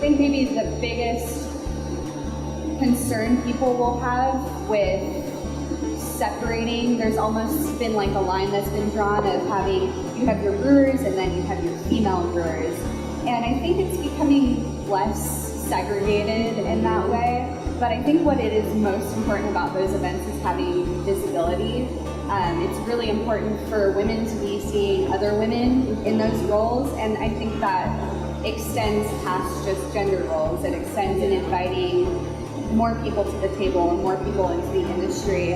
think maybe the biggest concern people will have with separating, there's almost been like a line that's been drawn of having, you have your brewers and then you have your female brewers. And I think it's becoming less segregated in that way. But I think what it is most important about those events is having visibility. It's really important for women to be seeing other women in those roles, and I think that extends past just gender roles. It extends in inviting more people to the table and more people into the industry.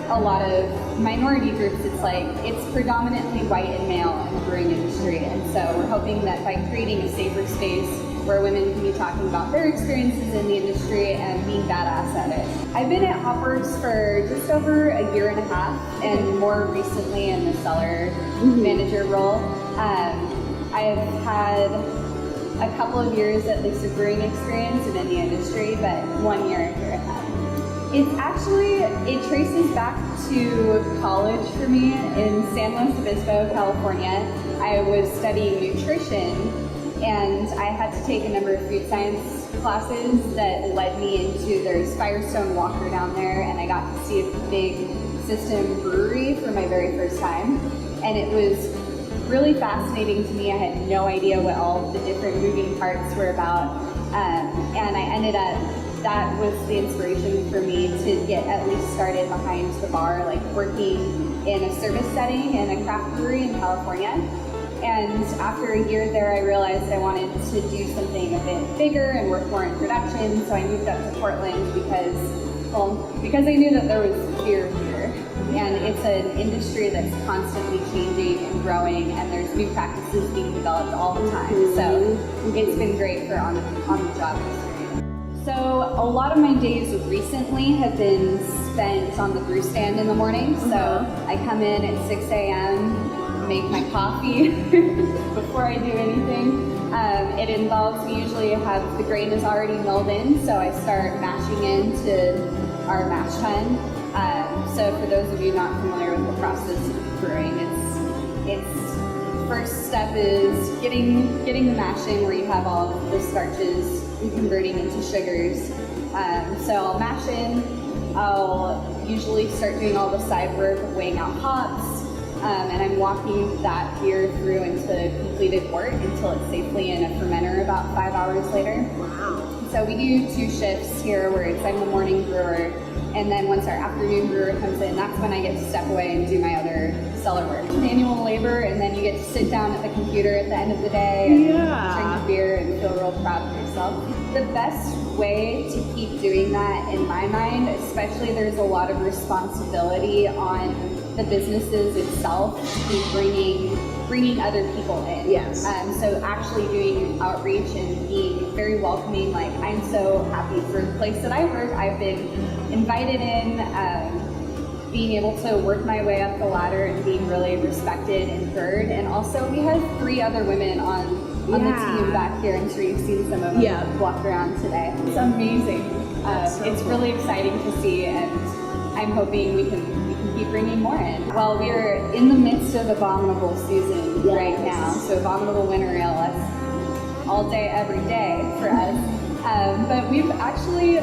A lot of minority groups, it's predominantly white and male in the brewing industry, and so we're hoping that by creating a safer space where women can be talking about their experiences in the industry and being badass at it. I've been at Hopworks for just over a year and a half, and more recently in the cellar manager role. I've had a couple of years at least of brewing experience and in the industry, but 1 year here at it traces back to college for me in San Luis Obispo, California. I was studying nutrition, and I had to take a number of food science classes that led me into, there's Firestone Walker down there, and I got to see a big system brewery for my very first time. And it was really fascinating to me. I had no idea what all the different moving parts were about. And I ended up, that was the inspiration for me to get at least started behind the bar, like working in a service setting in a craft brewery in California. And after a year there, I realized I wanted to do something a bit bigger and work more in production. So I moved up to Portland because I knew that there was beer here. And it's an industry that's constantly changing and growing, and there's new practices being developed all the time. So it's been great for on-the-job experience. So a lot of my days recently have been spent on the brew stand in the morning. So I come in at 6 a.m., make my coffee before I do anything. It involves, we usually have, the grain is already milled in, so I start mashing into our mash tun. So for those of you not familiar with the process of brewing, it's first step is getting the mash in, where you have all of the starches and converting into sugars. So I'll mash in. I'll usually start doing all the side work of weighing out hops, and I'm walking that beer through into completed wort until it's safely in a fermenter about 5 hours later. Wow. So we do 2 shifts here, where I'm the morning brewer, and then once our afternoon brewer comes in, that's when I get to step away and do my other cellar work. Manual labor, and then you get to sit down at the computer at the end of the day and drink a beer and feel real proud of yourself. The best way to keep doing that, in my mind, especially, there's a lot of responsibility on the businesses itself to be bringing other people in. Yes. So actually doing outreach and being very welcoming. Like, I'm so happy for the place that I work. I've been invited in, being able to work my way up the ladder and being really respected and heard. And also, we have 3 other women on the team back here. I'm sure you've seen some of them walk around today. It's amazing. It's really exciting to see, and I'm hoping we can keep bringing more in. Well, we're in the midst of abominable season right now, so abominable winter ale, that's all day, every day for us. But we've actually, the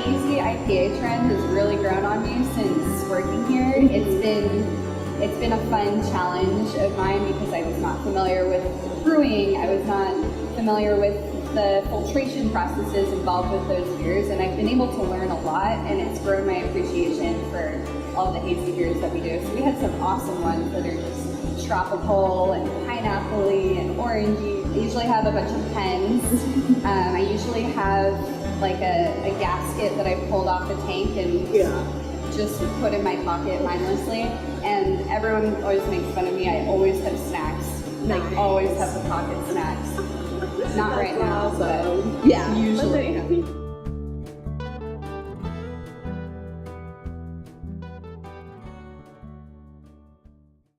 hazy IPA trend has really grown on me since working here. It's been a fun challenge of mine because I was not familiar with brewing. I was not familiar with the filtration processes involved with those beers, and I've been able to learn a lot, and it's grown my appreciation for all the hazy beers that we do. So we had some awesome ones that are just tropical and pineapple-y and orangey. I usually have a bunch of pens. I usually have like a gasket that I pulled off the tank and just put in my pocket mindlessly. And everyone always makes fun of me. I always have snacks. Like, always have the pocket snacks. Not right now, but usually.